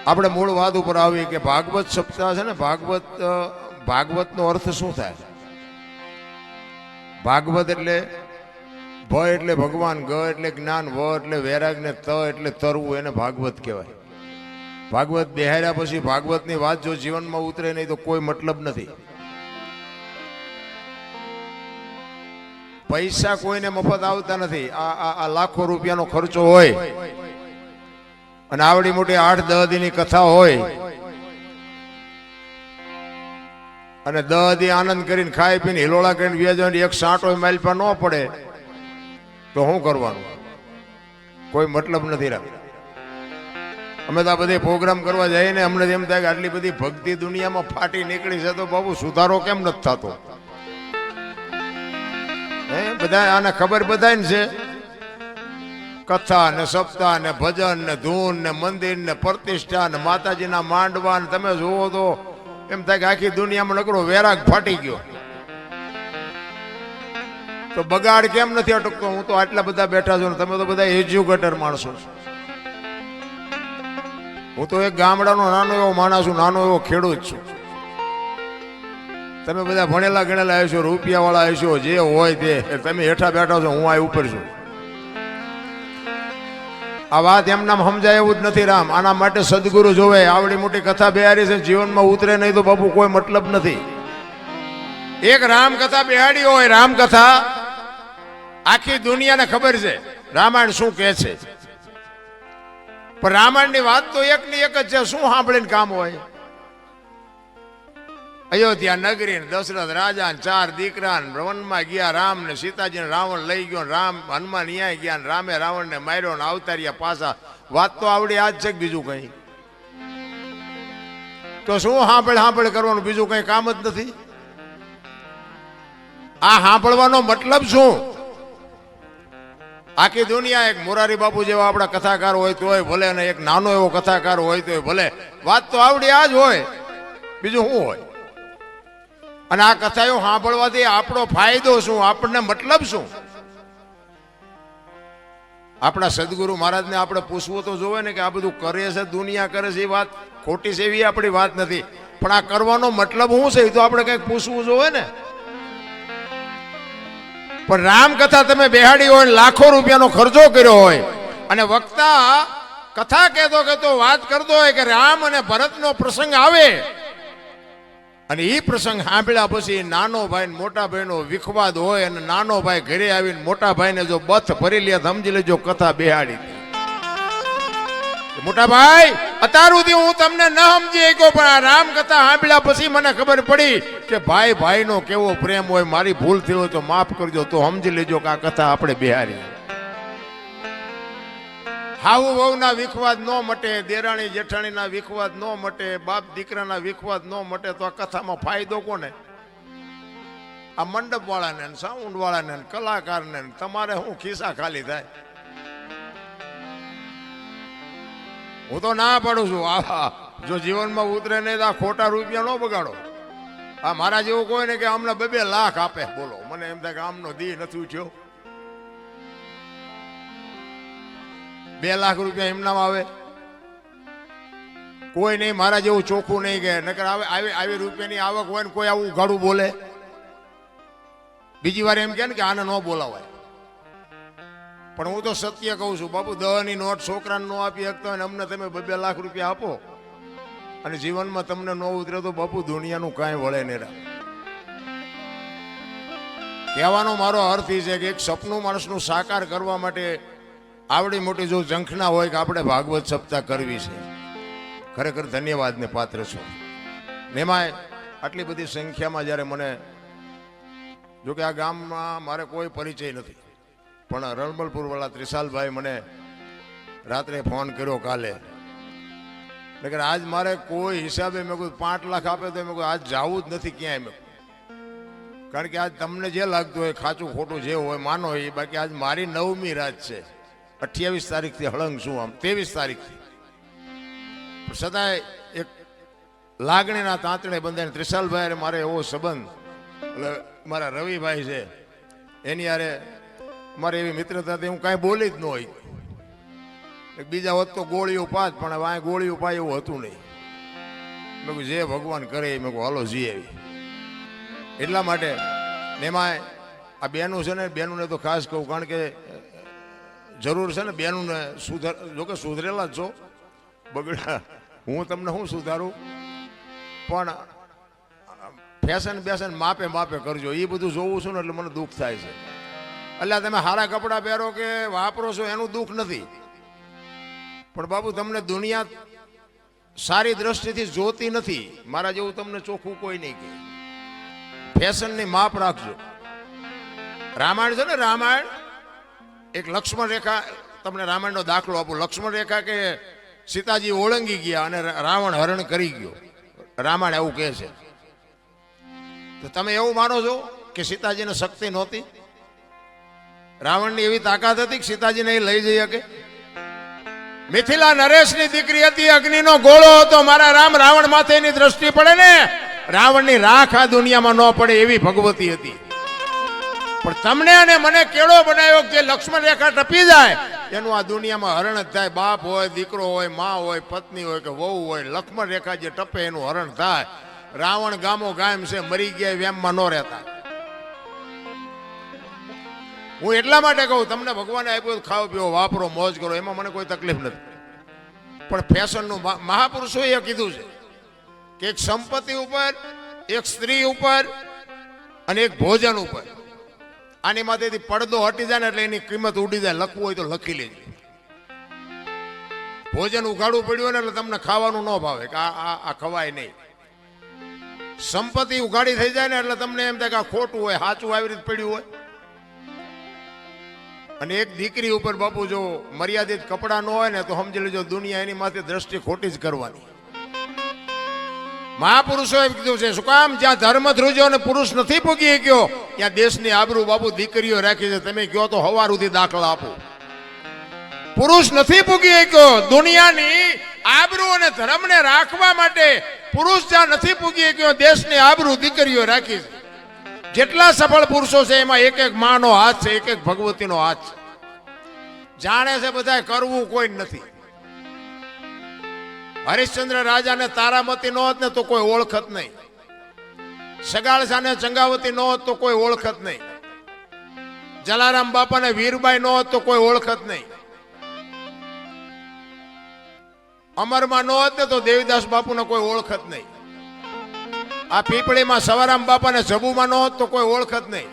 આપણે મૂળ વાત ઉપર આવીએ કે ભાગવત સપ્તાહ છે ને, ભાગવતનો અર્થ શું થાય? ભાગવત એટલે ભ એટલે ભગવાન, ગ એટલે જ્ઞાન, વ એટલે વૈરાગ ને ત એટલે તરવું, એને ભાગવત કહેવાય. ભાગવત બેહાર્યા પછી ભાગવતની વાત જો જીવનમાં ઉતરે નહીં તો કોઈ મતલબ નથી. પૈસા કોઈને મફત આવતા નથી. આ લાખો રૂપિયાનો ખર્ચો હોય અને આવડી મોટી 8-10 દીની કથા હોય અને 10 દી આનંદ કરીને ખાઈ પીને હિલોળા કરીને વ્યાજવાની એક સાંટો માઇલ પર ન પડે તો શું કરવાનું? કોઈ મતલબ નથી રાખતા. અમે તો આ બધે પ્રોગ્રામ કરવા જઈએ ને અમને એમ થાય કે આટલી બધી ભક્તિ દુનિયામાં ફાટી નીકળી છે તો બાબુ સુધારો કેમ નથી થતો? બધા આને ખબર બધાને છે. કથા ને સપ્તાહ ને ભજન ને ધૂન ને મંદિર ને પ્રતિષ્ઠા ને માતાજીના માંડવા ને તમે જુઓ તો એમ થાય કે આખી દુનિયામાં નકરો વૈરાગ ફાટી ગયો. તો બગાડ કેમ નથી અટકતો? હું તો આટલા બધા બેઠા છું ને તમે તો બધા એજ્યુકેટર માણસો. હું તો એક ગામડાનો નાનો એવો માણસ છું, નાનો એવો ખેડૂત છું. તમે બધા ભણેલા ગણેલા હશો, રૂપિયા વાળા હશો, જે હોય તે. તમે હેઠા બેઠા છો, હું આ ઉપર છું. આ વાત એમનામ સમજાય એવું જ નથી રામ. આના માટે સદગુરુ જોવે. આવડી મોટી કથા બેહાડી છે, જીવનમાં ઉતરે નહીં તો બાપુ કોઈ મતલબ નથી. એક રામકથા બેહાડી હોય, રામકથા આખી દુનિયાને ખબર છે રામાયણ શું કહે છે. પણ રામાયણની વાત તો એકની એક જ છે. શું સાંભળીને કામ હોય? અયોધ્યા નગરી દશરથ રાજા 4 દીકરા વનમાં ગયા. રામ ને સીતાજીને રાવણ લઈ ગયો. રામ હનુમાન ન્યાય ગયા. રામે રાવણ ને માર્યો ને અવતાર્યા પાછા. વાત તો આવડી આજ છે કે બીજું કઈ? તો શું સાંભળ કરવાનું? બીજું કઈ કામ જ નથી. આ સાંભળવાનો મતલબ શું? આખી દુનિયા એક મોરારી બાપુ જેવા આપણા કથાકાર હોય તોય ભલે, અને એક નાનો એવો કથાકાર હોય તોય ભલે. વાત તો આવડી આ જ હોય, બીજું શું હોય? અને આ કથાઓ સાંભળવાથી આપણો ફાયદો શું? આપણને મતલબ શું? આપણા સદગુરુ મહારાજને આપણે પૂછવું તો જોવે ને કે આ બધું કરે છે, દુનિયા કરે છે, એ વાત ખોટી છે એવી આપણી વાત નથી. પણ આ કરવાનો મતલબ શું છે એ તો આપણે કંઈક પૂછવું જોવે ને. પણ રામકથા તમે બેહાડી હોય, લાખો રૂપિયાનો ખર્ચો કર્યો હોય અને વક્તા કથા કહેતો વાત કરતો હોય કે રામ અને ભરતનો પ્રસંગ આવે અને એ પ્રસંગ સાંભળ્યા પછી નાનો ભાઈ ને મોટા ભાઈનો વિખવાદ હોય અને નાનો ભાઈ ઘરે આવીને મોટા ભાઈને જો બથ ભરી લે, સમજી લેજો કથા બેહાડી. મોટા ભાઈ, અત્યાર સુધી હું તમને ન સમજી શક્યો, પણ આ રામ કથા સાંભળ્યા પછી મને ખબર પડી કે ભાઈ ભાઈનો કેવો પ્રેમ હોય. મારી ભૂલ થઈ હોય તો માફ કરજો. તો સમજી લેજો કે આ કથા આપણે બેહારી. હાઉ વહુના વિખવાદ ન મટે, દેરાણી જેઠાણીના વિખવાદ ન મટે, બાપ દીકરાના વિખવાદ ન મટે તો આ કથામાં ફાયદો કોને? આ મંડપ વાળાને, સાઉન્ડ વાળાને, કલાકારને. તમારે શું ખિસ્સા ખાલી થાય? હું તો ના પાડું છું. જો જીવનમાં ઉતરે નહીં તો આ ખોટા રૂપિયા ન બગાડો. આ મારા જેવું કોઈ ને કે અમને 2-2 લાખ આપે, બોલો. મને એમ થાય કે આમનો દી નથી ઉઠ્યો. 2 લાખ રૂપિયા એમનામ આવે? કોઈ નહીં મારા જેવું ચોખ્ખું નહીં કે નકર આવી રૂપિયાની આવક હોય ને કોઈ આવું ઉઘાડું બોલે. બીજી વાર એમ કે ને કે આને ન બોલાવાય. પણ હું તો સત્ય કહું છું બાપુ. 10ની નોટ છોકરાને ન આપી શકતા હોય ને અમને તમે 2-2 લાખ રૂપિયા આપો અને જીવનમાં તમને ન ઉતરે તો બાપુ દુનિયાનું કાંઈ વળે નહીં. કહેવાનો મારો અર્થ એ છે કે એક સપનું માણસનું સાકાર કરવા માટે આવડી મોટી જો ઝંખના હોય કે આપણે ભાગવત સપ્તાહ કરવી છે, ખરેખર ધન્યવાદને પાત્ર છો. એમાંય આટલી બધી સંખ્યામાં જ્યારે મને, જો કે આ ગામમાં મારે કોઈ પરિચય નથી, પણ રણમલપુર વાળા ત્રિશાલભાઈ મને રાત્રે ફોન કર્યો કાલે. નકર આજ મારે કોઈ હિસાબે મેં કહ્યું 5 લાખ આપે તો મેં કહ્યું આજ જવું જ નથી ક્યાંય. મેં કારણ કે આજ તમને જે લાગતું હોય ખાચું ખોટું જે હોય માનો એ. બાકી આજ મારી 9મી રાત છે. 28 તારીખથી હળંગ છું, આમ 23 તારીખથી. છતાંય એક લાગણીના તાંતણે બંધાઈને ત્રિશાલભાઈ મારે એવો સંબંધ, એટલે મારા રવિભાઈ છે એની યારે મારે એવી મિત્રતા હું કાંઈ બોલી જ ન હોય. બીજા હોત તો ગોળીઓ પાત, પણ હવે ગોળીઓ પાય એવું હતું નહીં. મેં કહ્યું જે ભગવાન કરે મેં કહું હાલો જી આવી. એટલા માટે એમાં આ બેનું છે ને, બેનુંને તો ખાસ કહું, કારણ કે જરૂર છે ને બેનુંને જોકે સુધરેલા જ છો, બગડા હું તમને શું સુધારું, પણ ફેશન બેશન માપે માપે કરજો. એ બધું જોવું છું ને એટલે મને દુઃખ થાય છે. એટલે તમે સારા કપડાં પહેરો કે વાપરો છો એનું દુઃખ નથી, પણ બાબુ તમને દુનિયા સારી દ્રષ્ટિથી જોતી નથી. મારા જેવું તમને ચોખ્ખું કોઈ નહીં કહે. ફેશનની માપ રાખજો. રામાયણ છે ને, રામાયણ એક લક્ષ્મણ રેખા, તમને રામાયણનો દાખલો આપું. લક્ષ્મણ રેખા કે સીતાજી ઓળંગી ગયા અને રાવણ હરણ કરી ગયો. રામાયણ એવું કહે છે. તો તમે એવું માનો છો કે સીતાજીને શક્તિ નહોતી? રાવણની એવી તાકાત હતી કે સીતાજીને લઈ જઈ શકે? મિથિલા નરેશની દીકરી હતી, અગ્નિનો ગોળો હતો. મારા રામ રાવણ માથે એની દ્રષ્ટિ પડે ને, રાવણની રાખ આ દુનિયામાં ન પડે એવી ભગવતી હતી. પણ તમને અને મને કેળો બનાવ્યો જે લક્ષ્મણ રેખા ટપી જાય એનું આ દુનિયામાં હરણ જ થાય. બાપ હોય, દીકરો હોય, માં હોય, પત્ની હોય કે વહુ હોય, લક્ષ્મણ રેખા જે ટપે એનું હરણ થાય. રાવણ ગામો ગામ છે, મરી ગયા વેમમાં ન રહેતા. હું એટલા માટે કહું, તમને ભગવાને આપ્યું ખાઓ પીઓ વાપરો મોજ કરો, એમાં મને કોઈ તકલીફ નથી. પણ ફેશનનું મહાપુરુષોએ કીધું છે કે એક સંપત્તિ ઉપર, એક સ્ત્રી ઉપર અને એક ભોજન ઉપર, આની માથેથી પડદો હટી જાય ને એટલે એની કિંમત ઉડી જાય. લખવું હોય તો લખી લેજો. ભોજન ઉઘાડવું પડ્યું ને એટલે તમને ખાવાનું ન ભાવે કે આ ખવાય નહીં. સંપત્તિ ઉઘાડી થઈ જાય ને એટલે તમને એમ થાય કે આ ખોટું હોય, સાચું આવી રીતે પડ્યું હોય. અને એક દીકરી ઉપર બાપુ જો મર્યાદિત કપડા ન હોય ને તો સમજી લેજો દુનિયા એની માથે દ્રષ્ટિ ખોટી જ કરવાની. મહાપુરુષોએ કીધું છે, શું કામ? જ્યાં ધર્મ ધ્રુજો અને પુરુષ નથી પૂગી ગયો ત્યાં દેશની આબરૂ બાપુ દીકરીઓ રાખી છે. તમે કહો તો હવાર સુધી દાખલા આપો. પુરુષ નથી પૂગી ગયો. દુનિયાની આબરૂ અને ધર્મને રાખવા માટે પુરુષ જ્યાં નથી પૂગી ગયો, દેશની આબરૂ દીકરીઓ રાખી છે. જેટલા સફળ પુરુષો છે એમાં એક એક માનો હાથ છે, એક એક ભગવતીનો હાથ છે. જાણે છે બધા, કરવું કોઈ નથી. હરિશ્ચંદ્ર રાજાને તારામતી ન હોત ને તો કોઈ ઓળખત નહીં. સગાળસાને ચંગાવતી ન હોત તો કોઈ ઓળખત નહીં. જલારામ બાપાને વીરબાઈ ન હોત તો કોઈ ઓળખત નહીં. અમરમાં ન હોત ને તો દેવીદાસ બાપુને કોઈ ઓળખત નહીં. આ પીપળીમાં સવારામ બાપાને જબુમાં ન હોત તો કોઈ ઓળખત નહીં.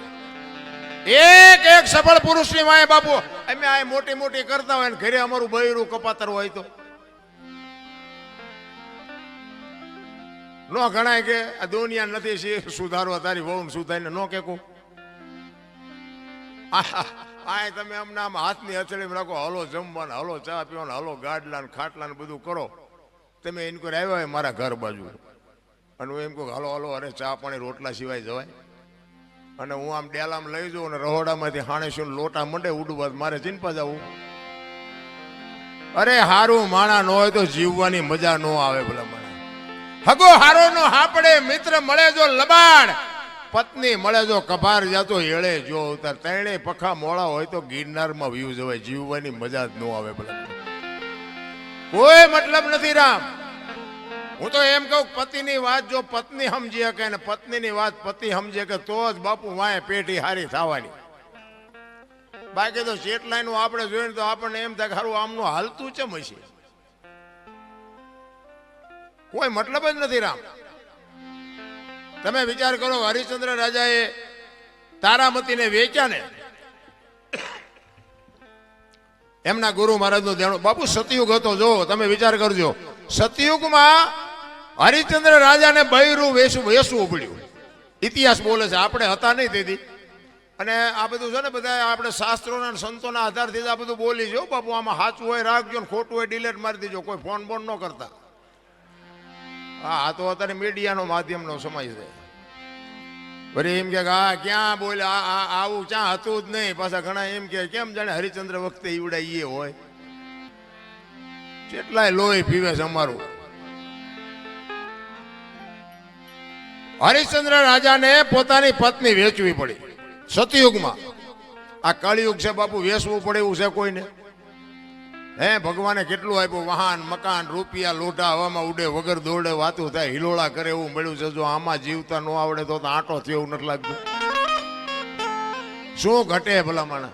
એક એક સફળ પુરુષની માએ બાપુ અમે આ મોટી મોટી કરતા હોય ને ઘરે અમારું બૈરું કપાતર હોય તો નો ગણાય કે આ દુનિયા નથી સુધારવા તારી વહુ સુધારીને નો કે આ તમે અમને આમ હાથની હથેળી રાખો, હલો જમવાના, હલો ચા પીવાના, હલો ગાડલા ને ખાટલા ને બધું કરો. તમે એમ કોઈ આવ્યા હોય મારા ઘર બાજુ અને હું એમ કહું હાલો હાલો, અરે ચા પાણી રોટલા સિવાય જવાય? અને હું આમ ડેલામ લઈ જાઉં અને રહોડામાંથી હાણેશું લોટા મંડે ઉડવા, મારે ચિંપા જવું? અરે હારું માણા ન હોય તો જીવવાની મજા ન આવે. ભલા માણા હગો હારો નો હાપડે, મિત્ર મળે જો લબાડ, પત્ની મળે જો કભાર જાતો હેળે જો ઉતાર. ત્રણે પખા મોળા હોય તો ગિરનારમાં વ્યૂ જવાય. જીવવાની મજા જ ન આવે. ભલા કોઈ મતલબ નથી રામ. હું તો એમ કહું, પતિની વાત જો પત્ની સમજી શકે ને પત્નીની વાત પતિ સમજે કે તો જ બાપુ વાય પેટી હારી થવાની. બાકી તો સેટલાઈન આપણે જોઈને તો આપણને એમ થાય હારું આમનું હાલતું ચમ હશે. કોઈ મતલબ જ નથી રામ. તમે વિચાર કરો, હરિશ્ચંદ્ર રાજાએ તારામતીને વેચ્યા ને, એમના ગુરુ મહારાજનું દેણું. બાપુ સતયુગ હતો, જો તમે વિચાર કરજો. સતયુગમાં હરિશ્ચંદ્ર રાજાને બૈરું વેચવું પડ્યું. ઇતિહાસ બોલે છે, આપણે હતા નહીં તેથી. અને આ બધું છે ને બધા આપણે શાસ્ત્રોના સંતોના આધારથી આ બધું બોલી જો બાપુ. આમાં સાચું હોય રાખજો ને ખોટું હોય ડિલેટ મારી દેજો. કોઈ ફોન બોન ન કરતા. હા, આ તો અત્યારે મીડિયાનો માધ્યમનો સમય છે. વળી એમ કે હા ક્યાં બોલ્યા, આવું ક્યાં હતું જ નહીં. પાછા ઘણા એમ કે કેમ જાણે હરિશ્ચંદ્ર વખતે ઈવડાઈએ હોય. કેટલાય લોહી પીવે છે અમારું. હરિશ્ચંદ્ર રાજાને પોતાની પત્ની વેચવી પડી સતયુગમાં. આ કળિયુગ છે બાપુ, વેચવું પડે એવું છે કોઈને? હે ભગવાને કેટલું આપ્યું, વાહન મકાન રૂપિયા લોટા હવામાં ઉડે વગર દોડે વાતું થાય હિલોળા કરે એવું મળ્યું છે. જો આમાં જીવતા ન આવડે તો આંટો થયો એવું નથી લાગતું. શું ઘટે ભલામણ?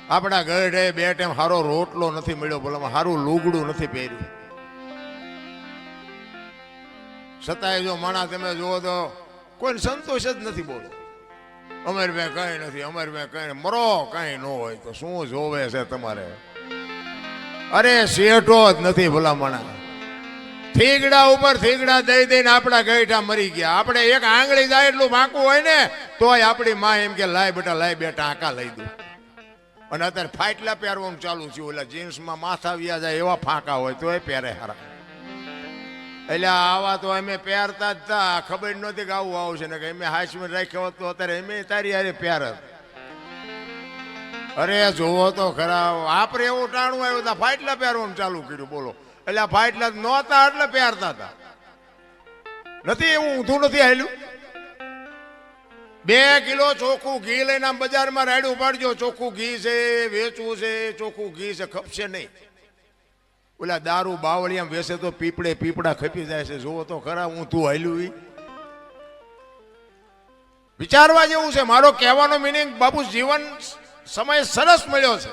આપણા ઘરે બે ટાઈમ સારો રોટલો નથી મળ્યો, ભલામણ સારું લુગડું નથી પહેર્યું. છતાંય જો માણા તમે જુઓ તો કોઈ સંતોષ જ નથી. બોલો અમારે બે કઈ નથી, અમારે બે કઈ મરો કઈ ન હોય તો શું જોવે છે તમારે? અરે શેઠો જ નથી ભલામણા. થીગડા ઉપર થીગડા દઈ દઈને આપણા ગઈઠા મરી ગયા. આપણે એક આંગળી જાય એટલું વાંકું હોય ને તોય આપણી માં એમ કે લાય બેટા આંકા લઈ દઉં. અને અત્યારે ફાટલા પહેરવાનું ચાલુ થયું. ઓલા જીન્સમાં માથા વ્યા જાય એવા ફાંકા હોય તોય પહેરે હારા. એટલે આવા તો અમે પહેરતા જ તા, ખબર નહોતી કે આવું આવશે ને કે અમે હાઈસમાં રાખ્યો હોત તો અત્યારે અમે તારી હારે પહેરત. અરે જોવો તો ખરા, આપણે એવું ટાણું આવ્યું હતા ફાટલા પહેરવાનું ચાલુ કર્યું. બોલો એટલે આ ફાટલા નહોતા એટલે પહેરતા હતા. નથી એવું ઊંધું નથી આવેલું. 2 કિલો ચોખ્ખું ઘી લઈને આમ બજારમાં રાડ્યું પાડજો, ચોખ્ખું ઘી છે, વેચવું છે, ચોખ્ખું ઘી છે, ખપશે નહીં. ઓલા દારૂ બાવળિયામ વેસે તો પીપડા ખપી જાય છે. જોવો તો ખરા ઊંધું હાલ્યું. વિચારવા જેવું છે. મારો કહેવાનો મિનિંગ બાપુ જીવન સમય સરસ મળ્યો છે,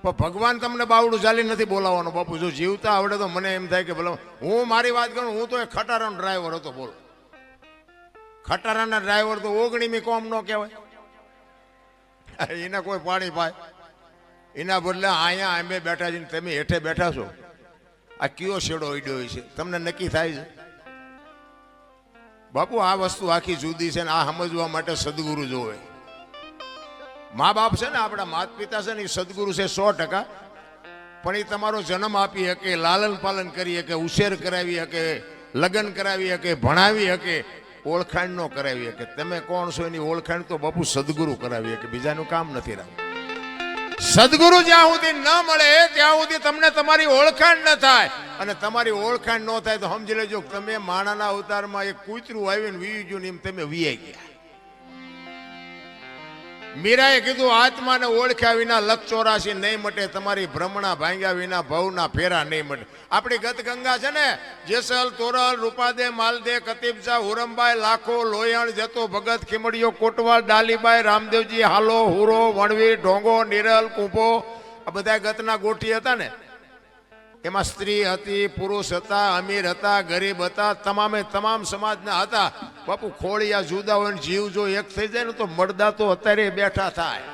પણ ભગવાન તમને બાવડું ચાલી નથી બોલાવવાનો. બાપુ જો જીવતા આવડે તો મને એમ થાય કે ભલે હું મારી વાત કરું, હું તો એક ખટારાનો ડ્રાઈવર હતો. બોલો ખટારાના ડ્રાઈવર તો 19મી કોમ ન કહેવાય. એને કોઈ પાણી પાય એના બદલે અહીંયા અમે બેઠા છીએ, તમે હેઠે બેઠા છો. આ કયો શેડો ઈડ્યો છે તમને નક્કી થાય છે? બાપુ આ વસ્તુ આખી જુદી છે ને આ સમજવા માટે સદગુરુ જોવે. મા બાપ છે ને, આપણા માતા પિતા છે ને, એ સદગુરુ છે 100%. પણ એ તમારો જન્મ આપી શકે, લાલન પાલન કરી શકે, ઉછેર કરાવી શકે, લગ્ન કરાવી શકે, ભણાવી શકે, ઓળખાણ ન કરાવી શકે. તમે કોણ છો એની ઓળખાણ તો બાપુ સદગુરુ કરાવી શકે, બીજાનું કામ નથી રાખવું. સદગુરુ જ્યાં સુધી ન મળે ત્યાં સુધી તમને તમારી ઓળખાણ ન થાય. અને તમારી ઓળખાણ ન થાય તો સમજી લેજો તમે માણાના અવતારમાં એક કૂતરું આવીને વીવી ગયું ને એમ તમે વીઆઈ ગયા. મીરાએ કીધું આત્માને ઓળખ્યા વિના લખ 84 નહીં મટે, તમારી ભ્રમણા ભાંગ્યા વિના ભવના ફેરા નહીં મટે. આપણી ગત ગંગા છે ને, જેસલ તોરલ રૂપાદે માલદે કતીબજા હુરમબાઈ લાખો લોયણ જતો ભગત ખીમડીયો કોટવાલ ડાલીબાઈ રામદેવજી હાલો હુરો વણવીર ઢોંગો નિરલ કુંભો, આ બધા ગતના ગોઠી હતા ને. એમાં સ્ત્રી હતી, પુરુષ હતા, અમીર હતા, ગરીબ હતા, તમામે તમામ સમાજના હતા. બાપુ ખોળિયા જુદા હોય ને જીવ જો એક થઈ જાય ને તો મરદા તો અત્યારે બેઠા થાય.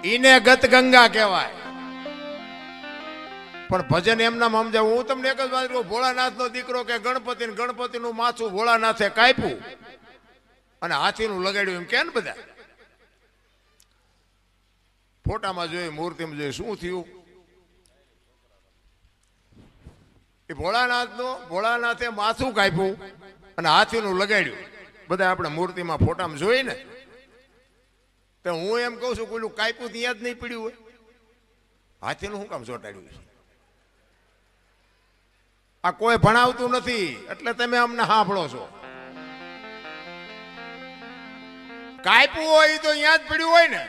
ઈને ગત ગંગા કહેવાય. પણ ભજન એમના સમજાવું. હું તમને એક જ વાત કહું, ભોળાનાથ નો દીકરો કે ગણપતિ નું માથું ભોળાનાથે કાપ્યું અને હાથીનું લગાડ્યું એમ કે ને બધા ફોટામાં જોઈ, મૂર્તિમાં જોઈ, શું થયું? એ ભોળાનાથે માથું કાપ્યું અને હાથીનું લગાડ્યું. બધા આપણે મૂર્તિમાં ફોટામાં જોઈ ને, તો હું એમ કહું છું પેલું કાપ્યું ત્યાં જ નહીં પડ્યું હોય, હાથીનું શું કામ ચોંટાડ્યું છે? આ કોઈ ભણાવતું નથી એટલે તમે અમને સાંભળો છો. કાપ્યું હોય તો અહીંયા જ પડ્યું હોય ને,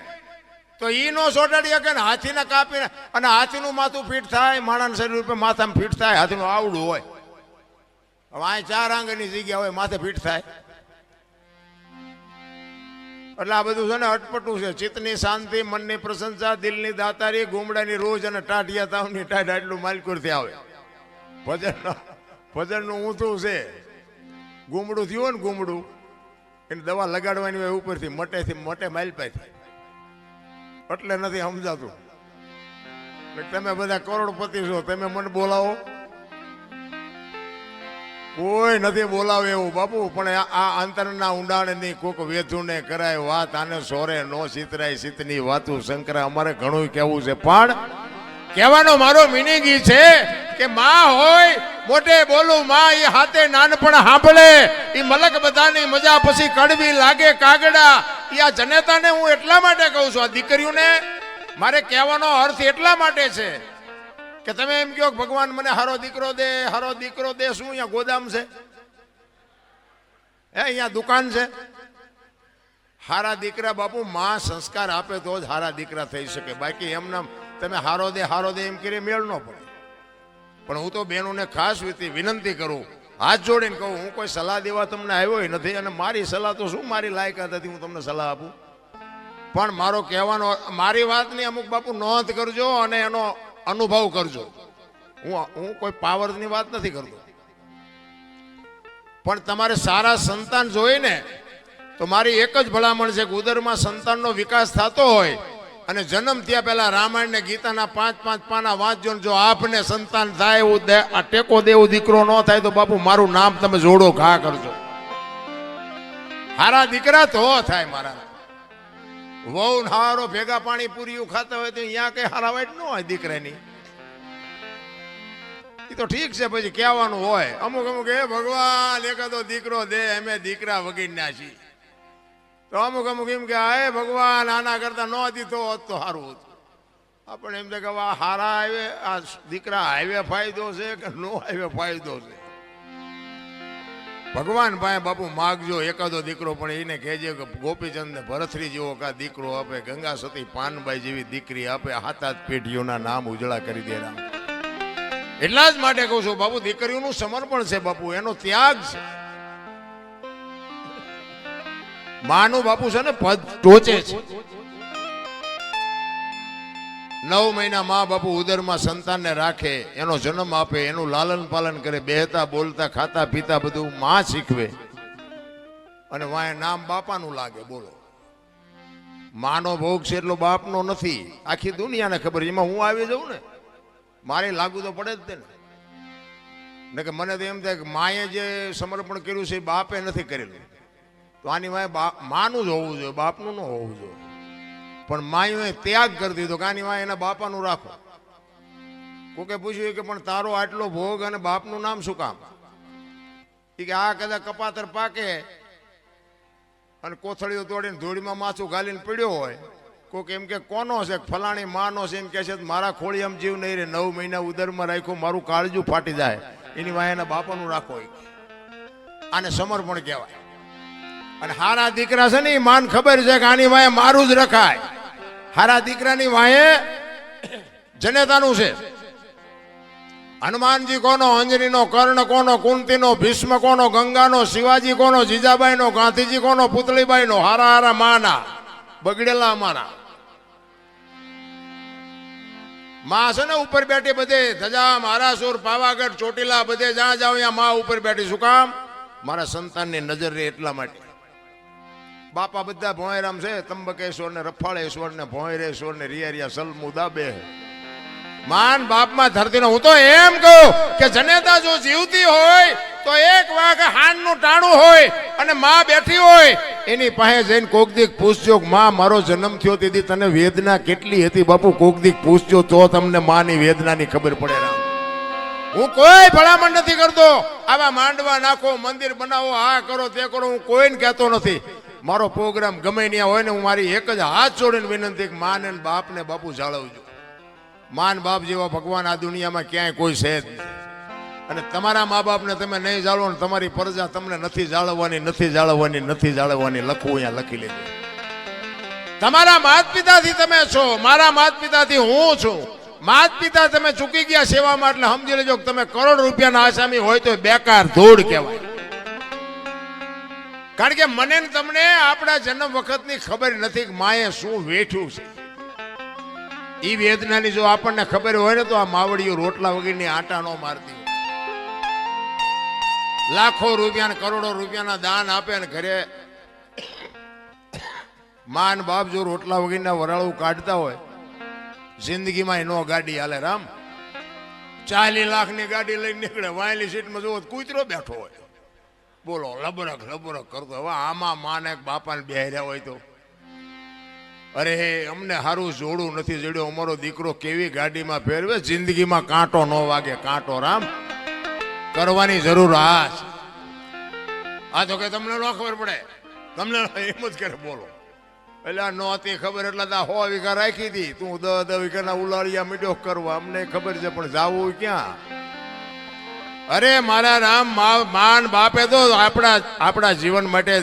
તો ઈ નો ચોટાડી શકે ને. હાથીને કાપીને અને હાથીનું માથું ફીટ થાય, માણસ શરીર ઉપર માથામાં ફીટ થાય, હાથીનું આવડું હોય. હવે આ 4 આંગળની જગ્યા હોય, માથે ફીટ થાય. એટલે આ બધું છે ને અટપટું છે. ચિત્તની શાંતિ, મનની પ્રશંસા, દિલની દાતારી, ગુમડાની રોજ અને ટાઢિયા તાવની ટાઢ આટલું માલકુરથી આવે. ભજનનું ઊંધું છે. ગુમડું થયું ને, ગુમડું એને દવા લગાડવાની હોય ઉપરથી મટે માલપાથી, એટલે નથી સમજાતું. તમે બધા કરોડપતિ છો, તમે મને બોલાવો? કોઈ નથી બોલાવે એવું બાપુ. પણ આ અંતરના ઊંડાણની કોક વેધુને કરાય વાત, આને સોરે નો સિતરાય સિતની વાતું શંકરા. અમારે ઘણું કેવું છે, પણ કહેવાનો મારો મિનિંગ ઈ છે કે માં હોય મોટે બોલું માં, એ હાથે નાનપણ સાંભળે. એ મલક બધાની મજા પછી કડવી લાગે કાગડા. એ આ જનેતાને હું એટલા માટે કહું છું, આ દીકરીઓને મારે કહેવાનો અર્થ એટલા માટે છે કે તમે એમ કહો ભગવાન મને હારો દીકરો દે, હારો દીકરો દે. શું અહીંયા ગોદામ છે? હે અહીંયા દુકાન છે? હારા દીકરા બાપુ માં સંસ્કાર આપે તો જ હારા દીકરા થઈ શકે, બાકી એમના તમે હારો દે એમ કરી મેળ ન પડે. પણ હું તો બહેનોને ખાસ વિનંતી કરું, હાથ જોડીને કહું, હું કોઈ સલાહ દેવા તમને આવ્યો નથી, અને મારી સલાહ તો શું મારી લાયકાત હતી હું તમને સલાહ આપું. પણ મારો કહેવાનો, મારી વાતની અમુક બાપુ નોંધ કરજો અને એનો અનુભવ કરજો. હું કોઈ પાવરની વાત નથી કરતો, પણ તમારે સારા સંતાન જોઈને તો મારી એક જ ભલામણ છે કે ઉદરમાં સંતાનનો વિકાસ થતો હોય અને જન્મ થયા પહેલા રામાયણ ને ગીતાના 5-5 પાના વાંચજો. જો આપને સંતાન થાય એવું આ ટેકો દેવું દીકરો ન થાય તો બાપુ મારું નામ તમે જોડો ઘા કરજો. હારા દીકરા તો થાય. મારા વહુ હારો ભેગા પાણી પૂરી ખાતા હોય તો અહીંયા કઈ હારા વાઈટ ન હોય દીકરાની. એ તો ઠીક છે, પછી કહેવાનું હોય અમુક એ ભગવાન એકાદો દીકરો દે, અમે દીકરા વગીરના છીએ. તો અમુક એમ કે હે ભગવાન આના કરતા ન દીધો હોત તો સારું હતું. આપણે એમ કે હારા આવે આ દીકરા હાઈવે ફાયદો છે કે નો હાઈવે ફાયદો છે. ભગવાન ભાઈ બાપુ માગજો એકાદો દીકરો, પણ એને કહેજે કે ગોપીચંદ ને ભરથરી જેવો કા દીકરો આપે, ગંગા સતી પાનબાઈ જેવી દીકરી આપે, હાથ પેઢીઓના નામ ઉજળા કરી દે રામ. એટલા જ માટે કહું છું બાપુ, દીકરીઓનું સમર્પણ છે બાપુ, એનો ત્યાગ છે. માનું બાપુ છે ને પદ ટોચે છે. 9 મહિના મા બાપુ ઉદરમાં સંતાનને રાખે, એનો જન્મ આપે, એનું લાલન પાલન કરે, બેહતા બોલતા ખાતા પીતા બધું માં શીખવે, અને વાય નામ બાપાનું લાગે. બોલો, માનો ભોગ છે એટલો બાપનો નથી. આખી દુનિયાને ખબર, એમાં હું આવી જાઉં ને મારે લાગુ તો પડે જ ને કે મને તો એમ થાય કે માએ જે સમર્પણ કર્યું છે એ બાપે નથી કરેલું, તો આની વાય માનું જ હોવું જોઈએ, બાપનું ન હોવું જોઈએ. પણ માએ ત્યાગ કરી દીધો કે આની વાય એના બાપાનું રાખો. કોકે પૂછ્યું કે પણ તારો આટલો ભોગ અને બાપનું નામ શું કામ? કે આ કદાચ કપાતર પાકે અને કોથળીઓ તોડીને ધૂળીમાં માથું ગાલીને પડ્યો હોય, કોક એમ કે કોનો છે, ફલાણી માનો છે, એમ કે છે મારા ખોળી આમ જીવ નહીં રે, 9 મહિના ઉદરમાં રાખ્યો, મારું કાળજું ફાટી જાય, એની વાય એના બાપાનું રાખો. આને સમર્પણ કહેવાય. અને હારા દીકરા છે ને એ માન ખબર છે કે આની વાય મારું જ રખાય. હારા દીકરાની વાય જનેતાનું છે. હનુમાનજી કોનો, અંજનીનો, કર્ણ કોનો, કુંતીનો, ભીષ્મ કોનો, ગંગાનો, શિવાજી કોનો, જીજાબાઈનો, ગાંધીજી કોનો, પુતળીબાઈનો. હારા હારા માના બગડેલા અમારા માં છે ને ઉપર બેઠી બધે ધજા, મહારાસુર, પાવાગઢ, ચોટીલા બધે જ્યાં જાવ ત્યાં માં ઉપર બેઠી. શું કામ? મારા સંતાનની નજર રહે એટલા માટે. બાપા બધા ભોંયરામ છે, ત્રંબકેશ્વર ને રફાળેશ્વર ને ભોંયરેશ્વર ને રિયા સલમુદા બે માન બાપમાં ધરતીનો. હું તો એમ કહું કે જનેતા જો જીવતી હોય તો એક વાગ હાનનું ટાણું હોય અને માં બેઠી હોય એની પાસે જઈને કોક દીક પૂછજો, માં મારો જન્મ થયો તેથી તને વેદના કેટલી હતી બાપુ? કોક દીક પૂછજો તો તમને માની વેદનાની ખબર પડે. રામ, હું કોઈ ભલામણ નથી કરતો, આવા માંડવા નાખો, મંદિર બનાવો, આ કરો તે કરો, હું કોઈને કહેતો નથી. મારો પ્રોગ્રામ ગમે ત્યાં હોય ને હું મારી એક જ હાથ જોડીને વિનંતી કે માન અને બાપને બાપુ જાળવજો. માન બાપ જેવા ભગવાન આ દુનિયામાં ક્યાંય કોઈ છે જ નહીં. અને તમારા મા બાપને તમે નહીં જાળવો ને તમારી પ્રજા તમને નથી જાળવવાની લખવું અહીંયા લખી લેજો. તમારા માત પિતાથી તમે છો, મારા માત પિતાથી હું છું. માત પિતા તમે ચૂકી ગયા સેવામાં, એટલે સમજી લેજો કે તમે કરોડ રૂપિયાના આસામી હોય તો બેકાર ધૂળ કહેવાય. કારણ કે મને ને તમને આપણા જન્મ વખતની ખબર નથી કે માએ શું વેઠ્યું છે. એ વેદનાની જો આપણને ખબર હોય ને તો આ માવડીઓ રોટલા વગરની આટા નો મારતી. લાખો રૂપિયા ને કરોડો રૂપિયાના દાન આપે ને ઘરે માન બાપ જો રોટલા વગરના વરાળું કાઢતા હોય, જિંદગીમાં નો ગાડી હાલે. રામ, 40 લાખની ગાડી લઈને નીકળે, વાયલી સીટમાં જોવો કૂતરો બેઠો હોય. બોલો, લબરક કરતો. હવે આમાં માને બાપાને બેહર્યા હોય તો અરે અમને સારું જોડું નથી જડ્યો, અમારો દીકરો કેવી ગાડીમાં ફેરવે, જિંદગીમાં કાંટો ન વાગે. કાંટો રામ કરવાની જરૂર આ તો કે તમને ન ખબર પડે, તમને એમ જ કરે. બોલો, એટલે નહોતી ખબર એટલે 100 વીઘા રાખી હતી, તું 10 વીઘાના ઉલાળિયા મીઠો કરવા. અમને ખબર છે પણ જાવું ક્યાં? અરે મારા રામ, માન બાપે તો આપણા જીવન માટે